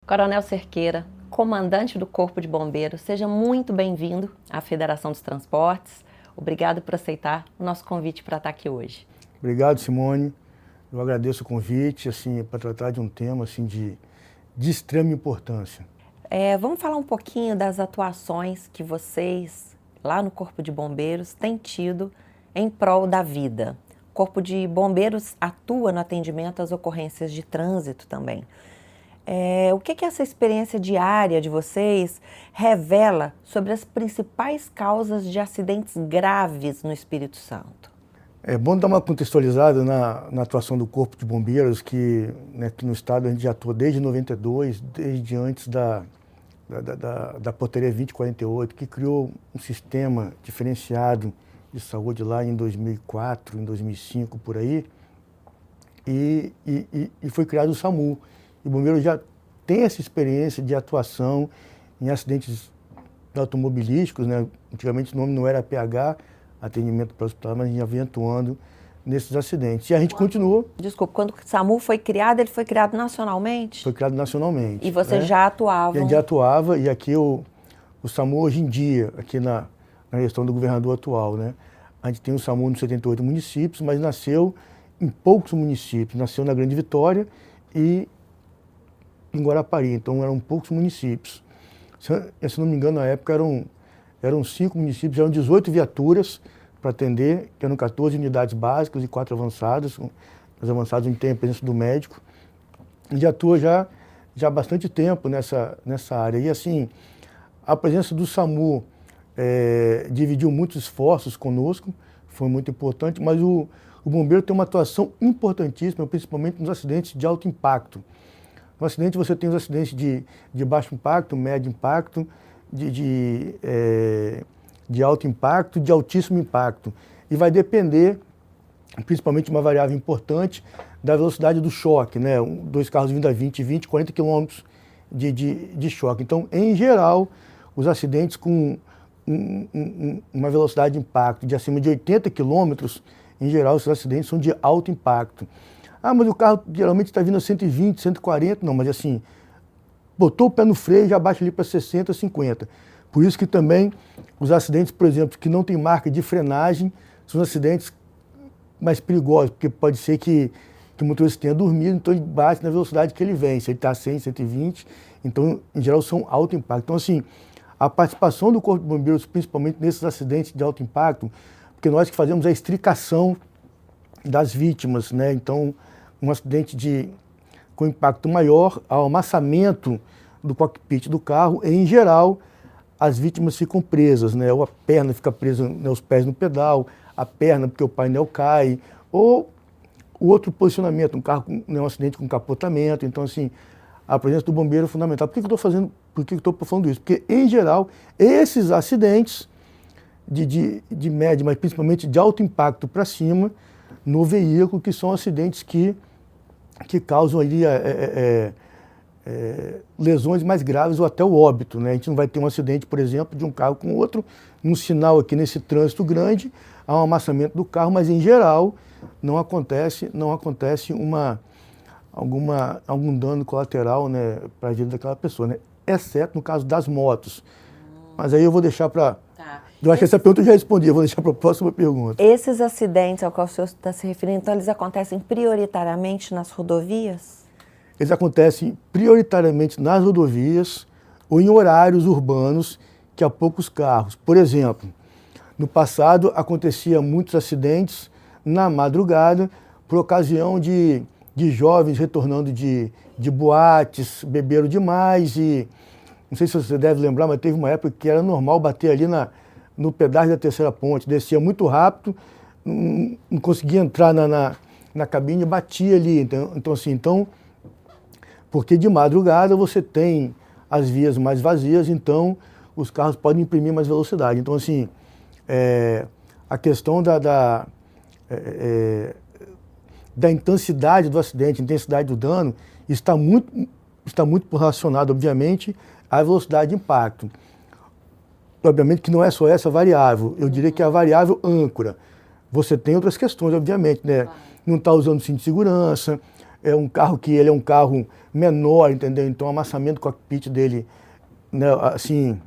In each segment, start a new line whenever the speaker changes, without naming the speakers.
Coronel Cerqueira, comandante do Corpo de Bombeiros, seja muito bem-vindo à Federação dos Transportes. Obrigado por aceitar o nosso convite para estar aqui hoje.
Obrigado, Simone. Eu agradeço o convite, para tratar de um tema de extrema importância.
Vamos falar um pouquinho das atuações que vocês, lá no Corpo de Bombeiros, têm tido em prol da vida. O Corpo de Bombeiros atua no atendimento às ocorrências de trânsito também. O que essa experiência diária de vocês revela sobre as principais causas de acidentes graves no Espírito Santo?
É bom dar uma contextualizada na atuação do Corpo de Bombeiros, que aqui no estado a gente já atua desde 92, desde antes da Portaria 2048, que criou um sistema diferenciado de saúde lá em 2004, em 2005, por aí, e foi criado o SAMU. E o bombeiro já tem essa experiência de atuação em acidentes automobilísticos, né? Antigamente o nome não era PH, atendimento para o hospital, mas a gente já vem atuando nesses acidentes. E a gente continua.
Desculpa, quando o SAMU foi criado, ele foi criado nacionalmente?
Foi criado nacionalmente.
E vocês já atuavam?
A gente já atuava, e aqui o SAMU hoje em dia, aqui na gestão do governador atual, né? A gente tem o SAMU nos 78 municípios, mas nasceu em poucos municípios. Nasceu na Grande Vitória e em Guarapari, então eram poucos municípios. Se não me engano, na época eram 5 municípios, eram 18 viaturas para atender, que eram 14 unidades básicas e 4 avançadas. As avançadas não tem a presença do médico. A gente atua já há bastante tempo nessa área. E assim, a presença do SAMU dividiu muitos esforços conosco, foi muito importante, mas o bombeiro tem uma atuação importantíssima, principalmente nos acidentes de alto impacto. No acidente você tem os acidentes de baixo impacto, médio impacto, de alto impacto, de altíssimo impacto. E vai depender, principalmente uma variável importante, da velocidade do choque, né? 2 carros vindo a 20, 40 km de choque. Então, em geral, os acidentes com uma velocidade de impacto de acima de 80 km, em geral, esses acidentes são de alto impacto. Ah, mas o carro geralmente está vindo a 120, 140, não, mas assim, botou o pé no freio e já baixa ali para 60, 50. Por isso que também os acidentes, por exemplo, que não tem marca de frenagem, são acidentes mais perigosos, porque pode ser que o motorista tenha dormido, então ele bate na velocidade que ele vem, se ele está a 100, 120, então, em geral, são alto impacto. Então, assim, a participação do Corpo de Bombeiros, principalmente nesses acidentes de alto impacto, porque nós que fazemos a extricação das vítimas, né? Então, um acidente com impacto maior, ao amassamento do cockpit do carro, e, em geral, as vítimas ficam presas, né? Ou a perna fica presa, né, os pés no pedal, a perna porque o painel cai, ou o outro posicionamento, um acidente com capotamento. Então, assim, a presença do bombeiro é fundamental. Por que eu estou falando isso? Porque, em geral, esses acidentes de médio, mas principalmente de alto impacto para cima, no veículo, que são acidentes que causam ali lesões mais graves ou até o óbito, né? A gente não vai ter um acidente, por exemplo, de um carro com outro, um sinal aqui nesse trânsito grande, há um amassamento do carro, mas em geral não acontece algum dano colateral, né, para a vida daquela pessoa, né? Exceto no caso das motos. Mas aí eu vou deixar para... Eu acho que essa pergunta eu já respondi, eu vou deixar para a próxima pergunta.
Esses acidentes ao qual o senhor está se referindo, então eles acontecem prioritariamente nas rodovias?
Eles acontecem prioritariamente nas rodovias ou em horários urbanos que há poucos carros. Por exemplo, no passado acontecia muitos acidentes na madrugada por ocasião de jovens retornando de boates, beberam demais e... Não sei se você deve lembrar, mas teve uma época que era normal bater ali no pedágio da terceira ponte, descia muito rápido, não conseguia entrar na cabine e batia ali. Então, porque de madrugada você tem as vias mais vazias, então os carros podem imprimir mais velocidade. Então, assim, a questão da intensidade do acidente, intensidade do dano, está muito relacionado, obviamente, à velocidade de impacto. Obviamente que não é só essa variável, eu diria que é a variável âncora. Você tem outras questões, obviamente, né? Não está usando cinto de segurança, é um carro que ele é um carro menor, entendeu? Então o amassamento do cockpit dele, né, assim,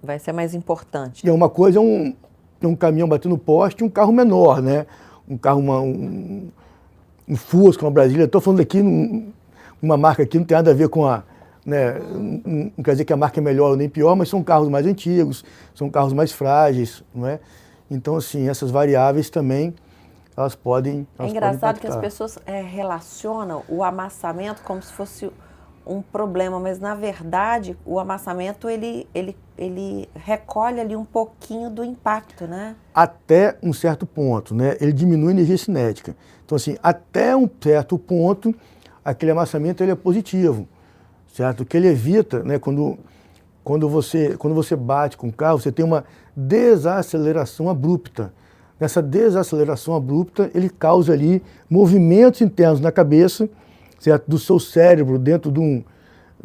vai ser mais importante.
E uma coisa é um caminhão batendo poste e um carro menor, né? Um carro, um Fusca, uma Brasília. Estou falando aqui, uma marca que não tem nada a ver com a... Né? Não quer dizer que a marca é melhor ou nem pior, mas são carros mais antigos, são carros mais frágeis, não é? Então, assim, essas variáveis também, elas podem
É engraçado que as pessoas relacionam o amassamento como se fosse um problema, mas na verdade o amassamento ele recolhe ali um pouquinho do impacto, né?
Até um certo ponto, né? Ele diminui a energia cinética. Então, assim, até um certo ponto, aquele amassamento ele é positivo, certo? Que ele evita, né? Quando você bate com o carro, você tem uma desaceleração abrupta. Nessa desaceleração abrupta, ele causa ali movimentos internos na cabeça, certo? Do seu cérebro, dentro de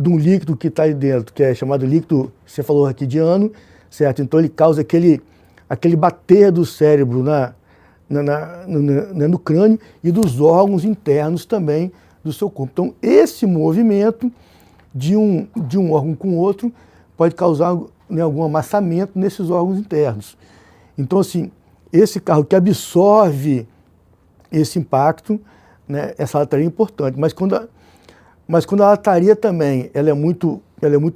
um líquido que está aí dentro, que é chamado líquido cefalorraquidiano, certo? Então ele causa aquele bater do cérebro no crânio e dos órgãos internos também do seu corpo. Então esse movimento de um órgão com o outro pode causar, né, algum amassamento nesses órgãos internos. Então, assim, esse carro que absorve esse impacto, né, essa lataria é importante, mas quando a lataria também ela é muito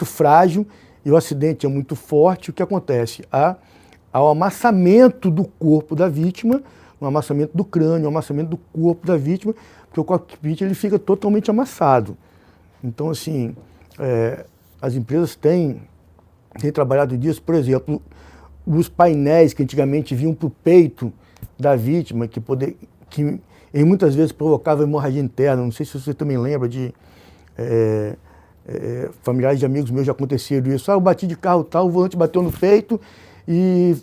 frágil e o acidente é muito forte, o que acontece? Há o amassamento do corpo da vítima, um amassamento do crânio, um amassamento do corpo da vítima, porque o cockpit ele fica totalmente amassado. Então, assim, as empresas têm trabalhado disso, por exemplo, os painéis que antigamente vinham para o peito da vítima, que muitas vezes provocava hemorragia interna. Não sei se você também lembra de familiares de amigos meus já aconteceram isso. Eu bati de carro tal, o volante bateu no peito e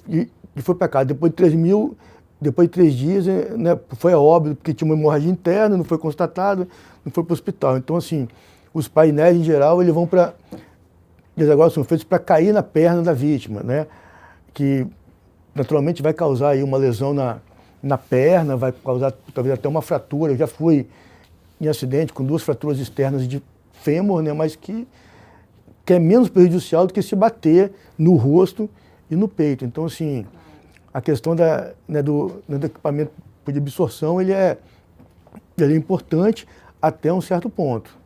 foi para casa. Depois de 3 dias, né, foi a óbito, porque tinha uma hemorragia interna, não foi constatado, não foi para o hospital. Então, assim, os painéis em geral, eles agora são feitos para cair na perna da vítima, né? Que naturalmente vai causar aí uma lesão na perna, vai causar talvez até uma fratura. Eu já fui em acidente com 2 fraturas externas de fêmur, né? Mas que é menos prejudicial do que se bater no rosto e no peito. Então, assim, a questão do equipamento de absorção, ele é importante até um certo ponto.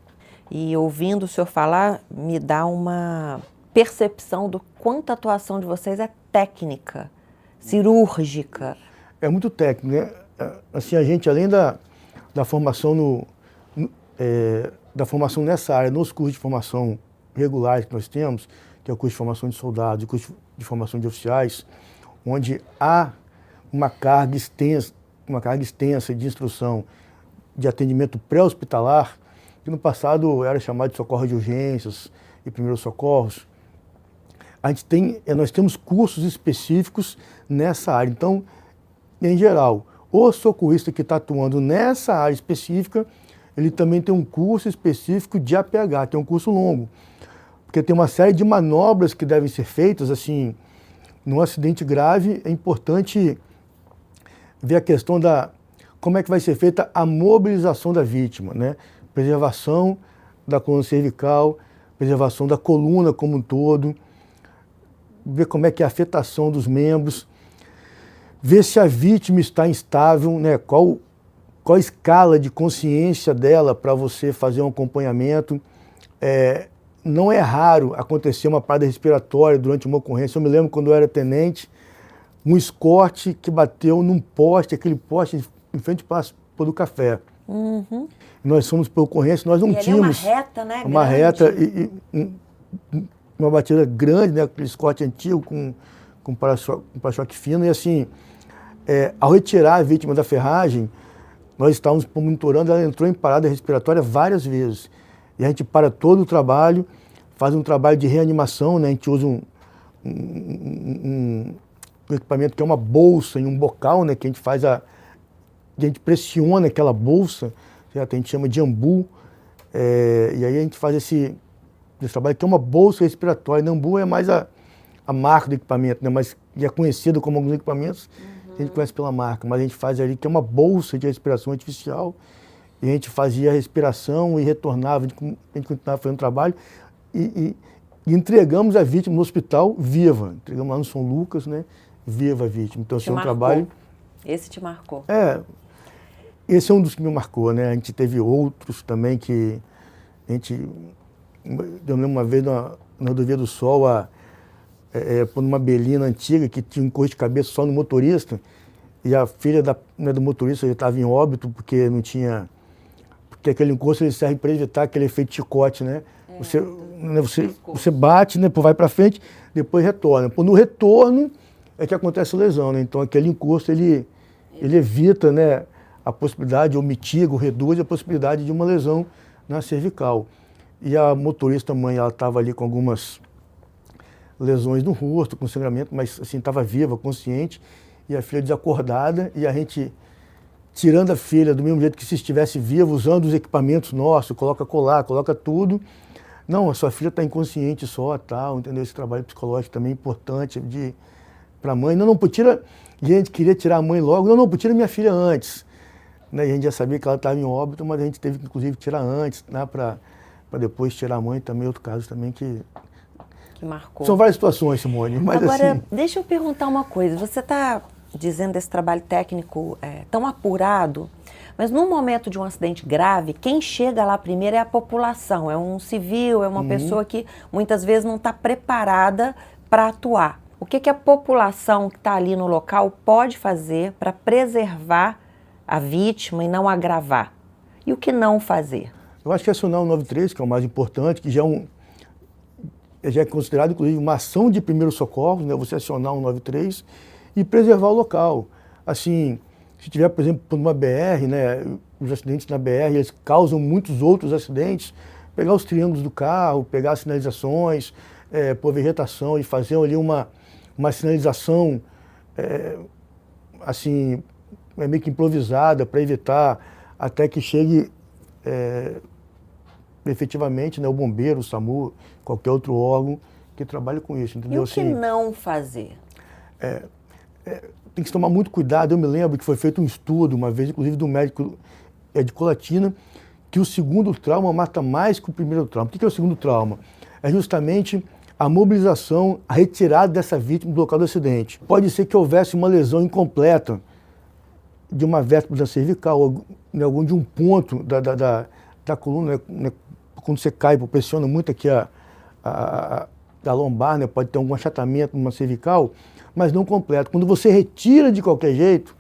E ouvindo o senhor falar, me dá uma percepção do quanto a atuação de vocês é técnica, cirúrgica.
É muito técnico, né? Assim, a gente, além da formação da formação nessa área, nos cursos de formação regulares que nós temos, que é o curso de formação de soldados e o curso de formação de oficiais, onde há uma carga extensa de instrução de atendimento pré-hospitalar, que no passado era chamado de socorro de urgências e primeiros socorros. Nós temos cursos específicos nessa área. Então, em geral, o socorrista que está atuando nessa área específica, ele também tem um curso específico de APH, tem um curso longo, porque tem uma série de manobras que devem ser feitas. Assim, num acidente grave, é importante ver a questão como é que vai ser feita a mobilização da vítima, né? Preservação da coluna cervical, preservação da coluna como um todo, ver como é que é a afetação dos membros, ver se a vítima está instável, né? Qual a escala de consciência dela para você fazer um acompanhamento. Não é raro acontecer uma parada respiratória durante uma ocorrência. Eu me lembro quando eu era tenente, um escorte que bateu num poste, aquele poste em frente para do café.
Uhum.
Nós fomos para ocorrência, nós não tínhamos...
É uma reta, né?
Uma
grande.
reta e uma batida grande, né? Aquele escorte antigo com para-choque fino. E assim, ao retirar a vítima da ferragem, nós estávamos monitorando, ela entrou em parada respiratória várias vezes. E a gente para todo o trabalho, faz um trabalho de reanimação, né? A gente usa um equipamento que é uma bolsa e um bocal, né? Que a gente faz a gente pressiona aquela bolsa, certo? A gente chama de ambu, e aí a gente faz esse trabalho que é uma bolsa respiratória. Ambu é mais a marca do equipamento, né? Mas é conhecido como alguns equipamentos, a gente conhece pela marca, mas a gente faz ali que é uma bolsa de respiração artificial e a gente fazia a respiração e retornava, a gente continuava fazendo trabalho e entregamos a vítima no hospital viva. Entregamos lá no São Lucas, né? Viva a vítima. Então, esse é um trabalho...
Esse te marcou?
Esse é um dos que me marcou, né? A gente teve outros também que a gente... Eu lembro uma vez na Rodovia do Sol, por uma belina antiga que tinha um encosto de cabeça só no motorista, e a filha do motorista já estava em óbito porque não tinha... Porque aquele encosto ele serve para evitar aquele efeito chicote, né? Você bate, né? Vai para frente, depois retorna. No retorno é que acontece a lesão, né? Então aquele encosto ele evita, né, a possibilidade, ou mitiga, ou reduz a possibilidade de uma lesão na cervical. E a motorista mãe, ela estava ali com algumas lesões no rosto, com sangramento, mas assim, estava viva, consciente, e a filha desacordada, e a gente tirando a filha do mesmo jeito que se estivesse viva, usando os equipamentos nossos, coloca colar, coloca tudo. Não, a sua filha está inconsciente só, tal, entendeu? Esse trabalho psicológico também é importante para a mãe. Não, tira... E a gente queria tirar a mãe logo. Não, tira minha filha antes. Né? E a gente já sabia que ela estava em óbito, mas a gente teve que, inclusive, tirar antes, né? Para depois tirar a mãe também, outro caso também que
marcou.
São várias situações, Simone. Mas
agora,
assim...
deixa eu perguntar uma coisa. Você está dizendo desse trabalho técnico tão apurado, mas num momento de um acidente grave, quem chega lá primeiro é a população, é um civil, é uma pessoa que muitas vezes não está preparada para atuar. O que a população que está ali no local pode fazer para preservar a vítima e não agravar? E o que não fazer?
Eu acho que acionar o 93, que é o mais importante, que já é considerado, inclusive, uma ação de primeiro socorro, né? Você acionar o 93 e preservar o local. Assim, se tiver, por exemplo, uma BR, né? Os acidentes na BR, eles causam muitos outros acidentes. Pegar os triângulos do carro, pegar as sinalizações, pôr vegetação e fazer ali uma sinalização, assim, meio que improvisada para evitar até que chegue efetivamente, né, o bombeiro, o SAMU, qualquer outro órgão que trabalhe com isso, entendeu?
E o que não fazer?
Tem que se tomar muito cuidado. Eu me lembro que foi feito um estudo uma vez, inclusive do médico de Colatina, que o segundo trauma mata mais que o primeiro trauma. O que é o segundo trauma? É justamente a mobilização, a retirada dessa vítima do local do acidente. Pode ser que houvesse uma lesão incompleta de uma vértebra cervical, ou de um ponto da coluna, né? Quando você cai, pressiona muito aqui a lombar, né? Pode ter algum achatamento numa cervical, mas não completo. Quando você retira de qualquer jeito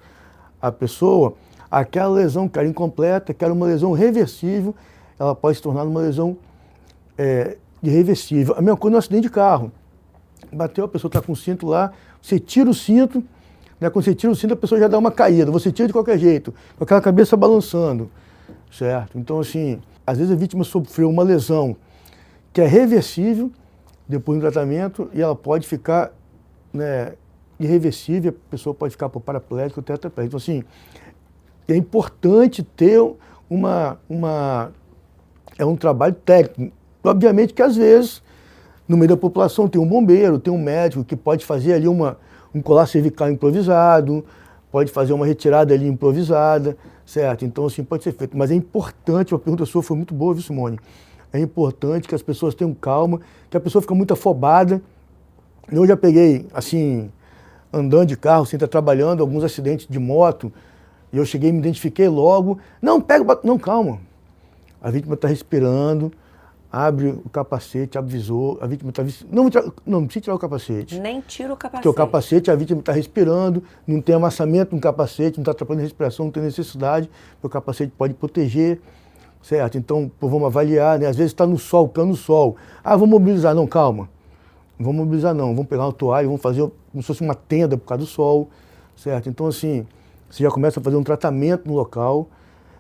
a pessoa, aquela lesão que era incompleta, que era uma lesão reversível, ela pode se tornar uma lesão irreversível. A mesma coisa no acidente de carro. Bateu, a pessoa está com o cinto lá, você tira o cinto, né? Quando você tira o cinto, a pessoa já dá uma caída, você tira de qualquer jeito, com aquela cabeça balançando, certo? Então, assim, às vezes a vítima sofreu uma lesão que é reversível depois do tratamento e ela pode ficar, né, irreversível, a pessoa pode ficar paraplégica ou tetraplégica. Então, assim, é importante ter um trabalho técnico. Obviamente que, às vezes, no meio da população tem um bombeiro, tem um médico que pode fazer ali um colar cervical improvisado, pode fazer uma retirada ali improvisada, certo? Então, assim, pode ser feito. Mas é importante, a pergunta sua foi muito boa, viu, Simone? É importante que as pessoas tenham calma, que a pessoa fica muito afobada. Eu já peguei, assim, andando de carro, sem estar trabalhando, alguns acidentes de moto, e eu cheguei e me identifiquei logo. Não, não, calma. A vítima está respirando, abre o capacete, abre o visor, a vítima está... Não precisa tirar o capacete.
Nem tira o capacete.
Porque o capacete, a vítima está respirando, não tem amassamento no capacete, não está atrapalhando a respiração, não tem necessidade, o capacete pode proteger, certo? Então, vamos avaliar, né? Às vezes está no sol, caindo no sol. Ah, vamos mobilizar. Não, calma. Não vamos mobilizar, não. Vamos pegar uma toalha, vamos fazer como se fosse uma tenda por causa do sol, certo? Então, assim, você já começa a fazer um tratamento no local,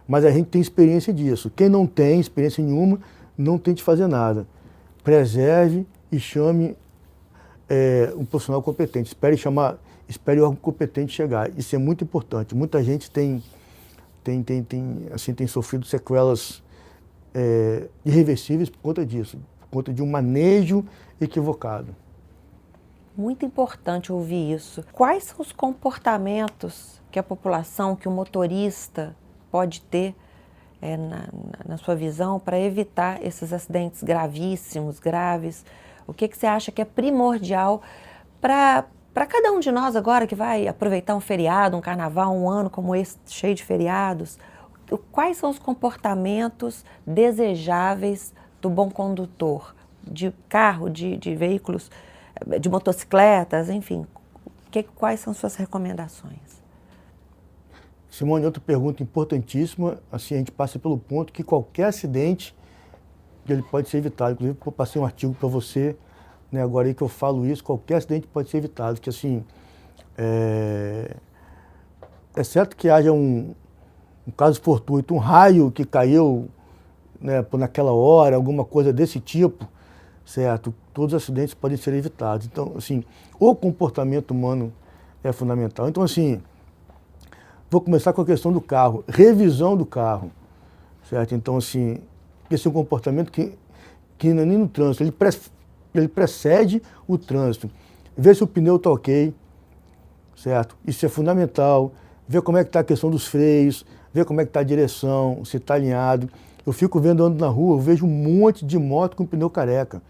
mas a gente tem experiência disso. Quem não tem experiência nenhuma, não tente fazer nada. Preserve e chame um profissional competente. Espere o órgão competente chegar. Isso é muito importante. Muita gente tem sofrido sequelas irreversíveis por conta disso, por conta de um manejo equivocado.
Muito importante ouvir isso. Quais são os comportamentos que a população, que o motorista pode ter na sua visão, para evitar esses acidentes gravíssimos, graves? O que você acha que é primordial para cada um de nós agora que vai aproveitar um feriado, um carnaval, um ano como esse, cheio de feriados? Quais são os comportamentos desejáveis do bom condutor? De carro, de veículos, de motocicletas, enfim. Quais são suas recomendações?
Simone, outra pergunta importantíssima. Assim, a gente passa pelo ponto que qualquer acidente ele pode ser evitado. Inclusive, eu passei um artigo para você, né, agora aí que eu falo isso, qualquer acidente pode ser evitado. Que assim, é certo que haja um caso fortuito, um raio que caiu, né, naquela hora, alguma coisa desse tipo, certo? Todos os acidentes podem ser evitados. Então, assim, o comportamento humano é fundamental. Então, assim, vou começar com a questão do carro, revisão do carro, certo? Então, assim, esse é um comportamento que não é nem no trânsito, ele precede o trânsito. Ver se o pneu está ok, certo? Isso é fundamental. Ver como é que está a questão dos freios, ver como é que está a direção, se está alinhado. Eu fico vendo, ando na rua, eu vejo um monte de moto com pneu careca.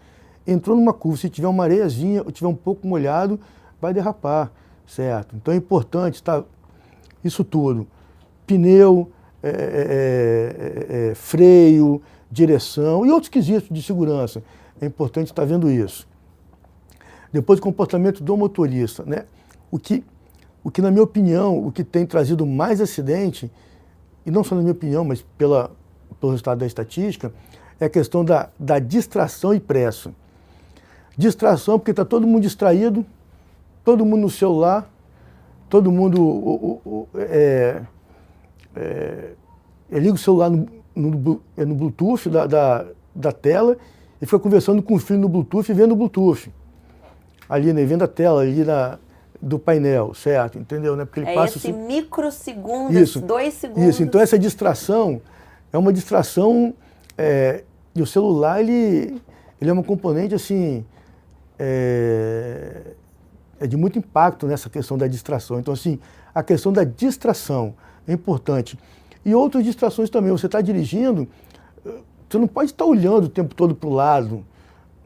Entrou numa curva, se tiver uma areiazinha, ou tiver um pouco molhado, vai derrapar, certo? Então é importante estar isso tudo. Pneu, freio, direção e outros quesitos de segurança. É importante estar vendo isso. Depois, o comportamento do motorista, né? O que, na minha opinião, o que tem trazido mais acidente, e não só na minha opinião, mas pelo resultado da estatística, é a questão da distração e pressa. Distração porque está todo mundo distraído, todo mundo no celular, todo mundo liga o celular no Bluetooth da tela e fica conversando com o filho no Bluetooth e vendo o Bluetooth. Ali, né, vendo a tela ali do painel, certo? Entendeu? Né? Porque ele passa
esse microsegundos, 2 segundos.
Isso, então essa distração é uma distração, e o celular, ele é uma componente, assim, de muito impacto nessa questão da distração. Então, assim, a questão da distração é importante. E outras distrações também. Você está dirigindo, você não pode estar olhando o tempo todo para o lado,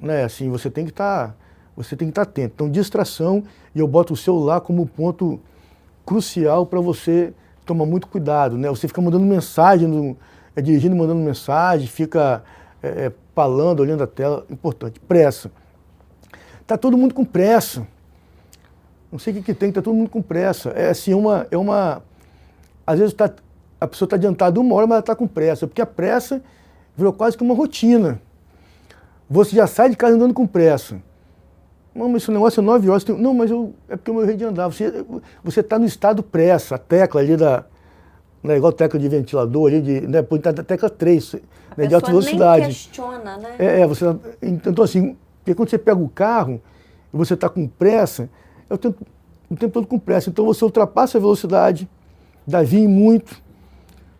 né? Assim, você tem que estar atento. Então, distração, e eu boto o celular como ponto crucial para você tomar muito cuidado, né? Você fica mandando mensagem, dirigindo e mandando mensagem, fica falando, olhando a tela, importante. Pressa. Está todo mundo com pressa. Não sei o que tem, está todo mundo com pressa. É assim, às vezes a pessoa está adiantada 1 hora, mas ela está com pressa, porque a pressa virou quase que uma rotina. Você já sai de casa andando com pressa. Não, mas esse negócio é 9 horas. Não, mas é porque eu morri de andar. Você está no estado pressa, a tecla ali né, igual a tecla de ventilador ali, né, tá na tecla 3, né, de alta velocidade.
Nem questiona, né?
Então assim, porque quando você pega o carro e você está com pressa, o tempo todo com pressa. Então você ultrapassa a velocidade, dá via em muito,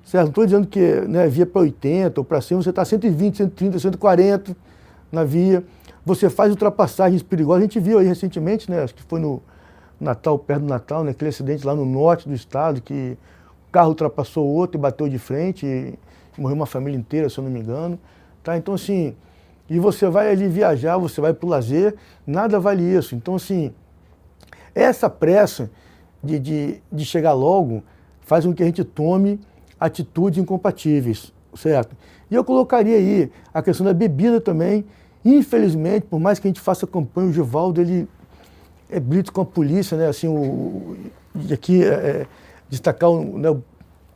certo? Não estou dizendo que, né, via para 80 ou para 100, você está 120, 130, 140 na via. Você faz ultrapassagens perigosas. A gente viu aí recentemente, né, acho que foi no Natal, perto do Natal, né, aquele acidente lá no norte do estado, que o carro ultrapassou o outro e bateu de frente e morreu uma família inteira, se eu não me engano. Tá? Então, assim, e você vai ali viajar, você vai para o lazer, nada vale isso. Então, assim, essa pressa de chegar logo faz com que a gente tome atitudes incompatíveis, certo? E eu colocaria aí a questão da bebida também. Infelizmente, por mais que a gente faça campanha, o Givaldo, ele é blitz com a polícia, né? Assim, aqui destacar né,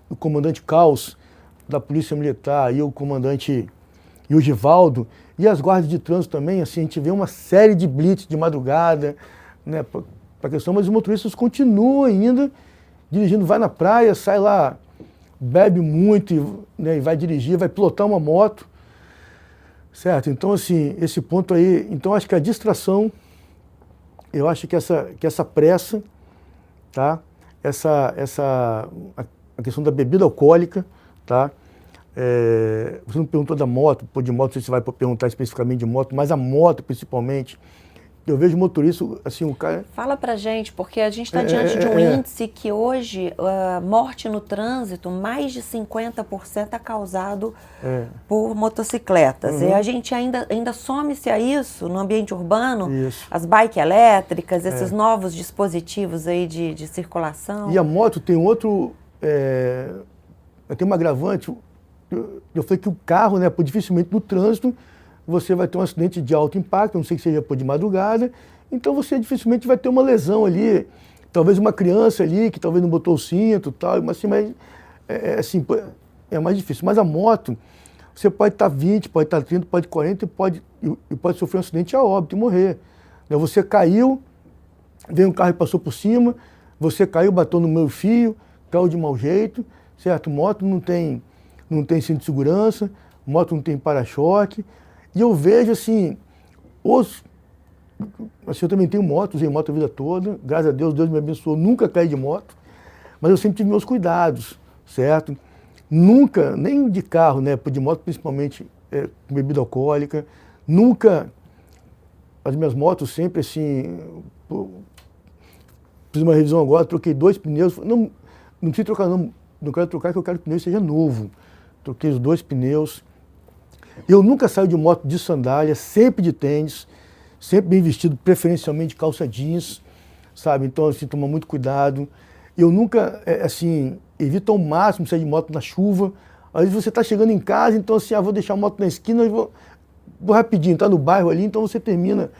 o comandante Caos da Polícia Militar e o comandante e o Givaldo, e as guardas de trânsito também, assim, a gente vê uma série de blitz de madrugada, né, para a questão, mas os motoristas continuam ainda dirigindo, vai na praia, sai lá, bebe muito, né, e vai dirigir, vai pilotar uma moto, certo? Então, assim, esse ponto aí, então acho que a distração, eu acho que essa pressa, tá? A questão da bebida alcoólica, tá? Você não perguntou da moto, de moto, não sei se você vai perguntar especificamente de moto, mas a moto principalmente, Eu vejo motorista, assim, o cara...
Fala pra gente, porque a gente está diante de um índice que hoje, morte no trânsito, mais de 50% é causado por motocicletas. E a gente ainda some-se a isso no ambiente urbano, as bikes elétricas, esses novos dispositivos aí de circulação.
E a moto tem outro... tem uma agravante. Eu falei que o carro, né, dificilmente no trânsito, você vai ter um acidente de alto impacto, não sei que seja de madrugada, então você dificilmente vai ter uma lesão ali, talvez uma criança ali que talvez não botou o cinto e tal, mas assim, é mais difícil. Mas a moto, você pode estar 20, pode estar 30, pode 40 e pode sofrer um acidente a óbito e morrer. Você caiu, veio um carro e passou por cima, você caiu, bateu no meio fio, caiu de mau jeito, certo? Moto não tem cinto de segurança, moto não tem para-choque. E eu vejo assim, eu também tenho moto, usei moto a vida toda, graças a Deus, Deus me abençoou, nunca caí de moto, mas eu sempre tive meus cuidados, certo? Nunca, nem de carro, né, de moto principalmente com bebida alcoólica, nunca, as minhas motos sempre assim, fiz uma revisão agora, troquei 2 pneus, não precisa trocar não quero trocar, que eu quero que o pneu seja novo, troquei os 2 pneus. Eu nunca saio de moto de sandália, sempre de tênis, sempre bem vestido, preferencialmente de calça jeans, sabe? Então, assim, toma muito cuidado. Eu nunca, assim, evito ao máximo sair de moto na chuva. Às vezes você está chegando em casa, então assim, vou deixar a moto na esquina, vou rapidinho, tá no bairro ali, então você termina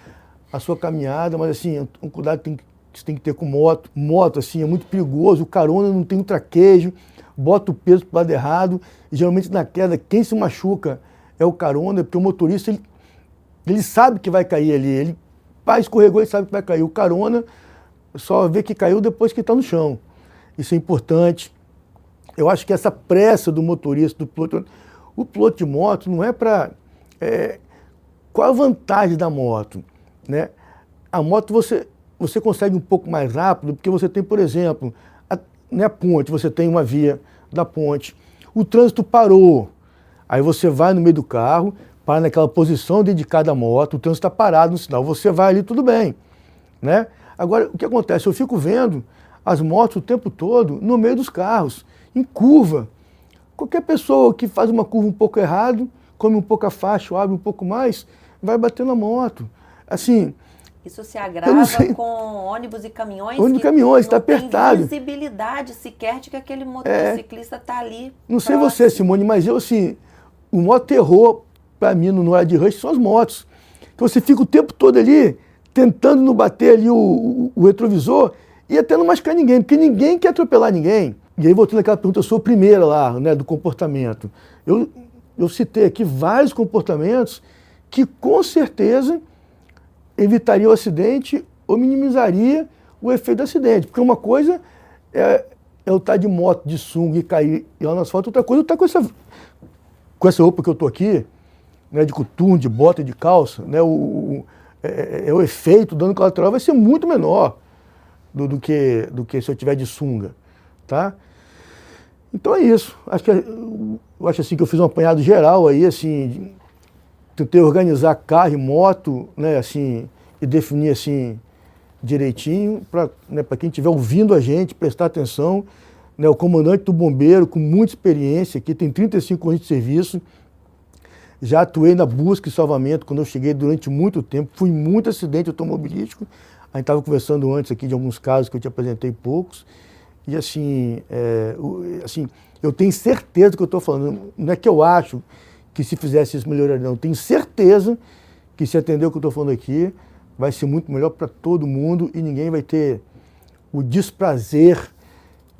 a sua caminhada, mas assim, um cuidado que você tem que ter com moto. Moto, assim, é muito perigoso, o carona não tem um traquejo, bota o peso para o lado errado, e geralmente na queda, quem se machuca é o carona, porque o motorista, ele sabe que vai cair ali, ele escorregou e sabe que vai cair. O carona só vê que caiu depois que está no chão. Isso é importante. Eu acho que essa pressa do motorista, do piloto, o piloto de moto não é para... qual a vantagem da moto? Né? A moto você consegue um pouco mais rápido, porque você tem, por exemplo, a ponte, você tem uma via da ponte, o trânsito parou. Aí você vai no meio do carro, para naquela posição dedicada à moto, o trânsito está parado no sinal, você vai ali, tudo bem, né? Agora, o que acontece? Eu fico vendo as motos o tempo todo no meio dos carros, em curva. Qualquer pessoa que faz uma curva um pouco errado, come um pouco a faixa, abre um pouco mais, vai bater na moto. Assim...
Isso se agrava com ônibus e caminhões.
Ônibus e caminhões, está apertado.
Não tem visibilidade sequer de que aquele motociclista está ali.
Não sei você, Simone, mas eu, assim, o maior terror para mim no Hora de Rush são as motos. Que você fica o tempo todo ali, tentando não bater ali o retrovisor e até não machucar ninguém, porque ninguém quer atropelar ninguém. E aí, voltando àquela pergunta, eu sou a primeira lá, né, do comportamento. Eu citei aqui vários comportamentos que, com certeza, evitaria o acidente ou minimizaria o efeito do acidente. Porque uma coisa é eu estar de moto, de sunga e cair lá no asfalto, outra coisa é eu estar com essa roupa que eu estou aqui, né, de coturno, de bota e de calça, né, o efeito, o dano colateral vai ser muito menor do que se eu tiver de sunga, tá? Então é isso. Eu acho assim que eu fiz um apanhado geral aí, assim... Tentei organizar carro e moto, né, assim, e definir assim direitinho para, né, quem estiver ouvindo a gente prestar atenção, né, o comandante do bombeiro com muita experiência aqui, tem 35 anos de serviço, já atuei na busca e salvamento quando eu cheguei durante muito tempo, fui em muito acidente automobilístico, a gente estava conversando antes aqui de alguns casos que eu te apresentei poucos, e assim, eu tenho certeza do que eu estou falando, não é que eu acho que se fizesse isso melhoraria, não. Tenho certeza que se atender o que eu estou falando aqui, vai ser muito melhor para todo mundo e ninguém vai ter o desprazer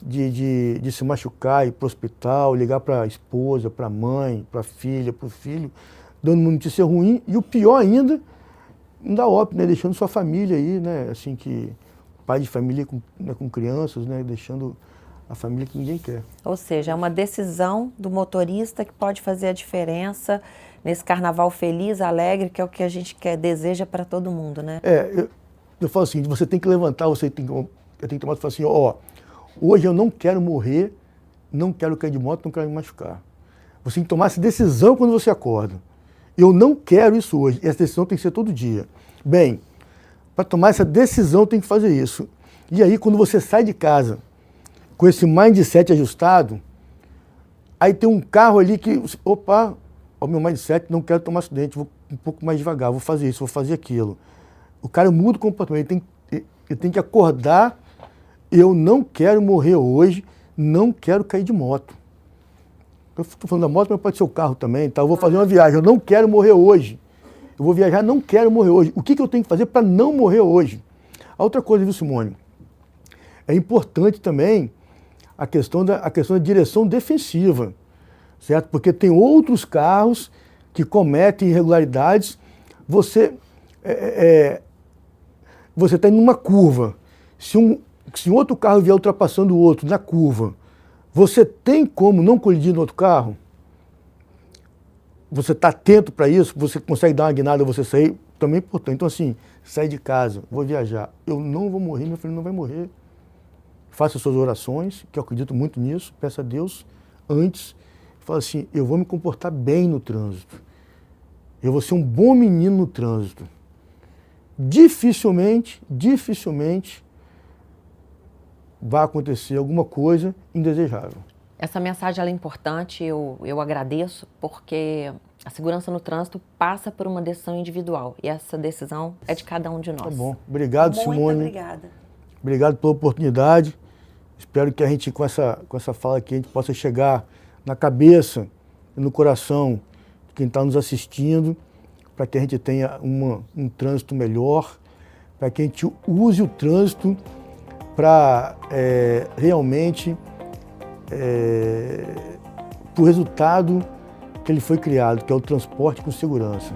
de se machucar, ir para o hospital, ligar para a esposa, para a mãe, para a filha, para o filho, dando uma notícia ruim e o pior ainda, não dá óbito, né? Deixando sua família aí, né? Assim que pai de família com crianças, né? Deixando a família que ninguém quer.
Ou seja, é uma decisão do motorista que pode fazer a diferença nesse carnaval feliz, alegre, que é o que a gente deseja para todo mundo, né?
Eu falo assim, você tem que levantar, eu tenho que tomar e falar assim, hoje eu não quero morrer, não quero cair de moto, não quero me machucar. Você tem que tomar essa decisão quando você acorda. Eu não quero isso hoje, essa decisão tem que ser todo dia. Bem, Para tomar essa decisão tem que fazer isso. E aí quando você sai de casa com esse mindset ajustado, aí tem um carro ali que, opa, o meu mindset, não quero tomar acidente, vou um pouco mais devagar, vou fazer isso, vou fazer aquilo. O cara muda o comportamento, ele tem que acordar, eu não quero morrer hoje, não quero cair de moto. Eu estou falando da moto, mas pode ser o carro também, tá? Eu vou fazer uma viagem, eu não quero morrer hoje. Eu vou viajar, não quero morrer hoje. O que eu tenho que fazer para não morrer hoje? A outra coisa, viu, Simone? É importante também a questão da direção defensiva, certo? Porque tem outros carros que cometem irregularidades. Você está em uma curva. Se um outro carro vier ultrapassando o outro na curva, você tem como não colidir no outro carro? Você está atento para isso? Você consegue dar uma guinada, você sair? Também é importante. Então, assim, sair de casa, vou viajar, eu não vou morrer, meu filho não vai morrer. Faça suas orações, que eu acredito muito nisso, peça a Deus antes. Fala assim, eu vou me comportar bem no trânsito. Eu vou ser um bom menino no trânsito. Dificilmente vai acontecer alguma coisa indesejável.
Essa mensagem ela é importante, eu agradeço, porque a segurança no trânsito passa por uma decisão individual e essa decisão é de cada um de nós.
Tá bom. Obrigado, Simone.
Muito obrigada.
Obrigado pela oportunidade. Espero que a gente, com essa fala aqui, a gente possa chegar na cabeça e no coração de quem está nos assistindo, para que a gente tenha um trânsito melhor, para que a gente use o trânsito para realmente para o resultado que ele foi criado, que é o transporte com segurança.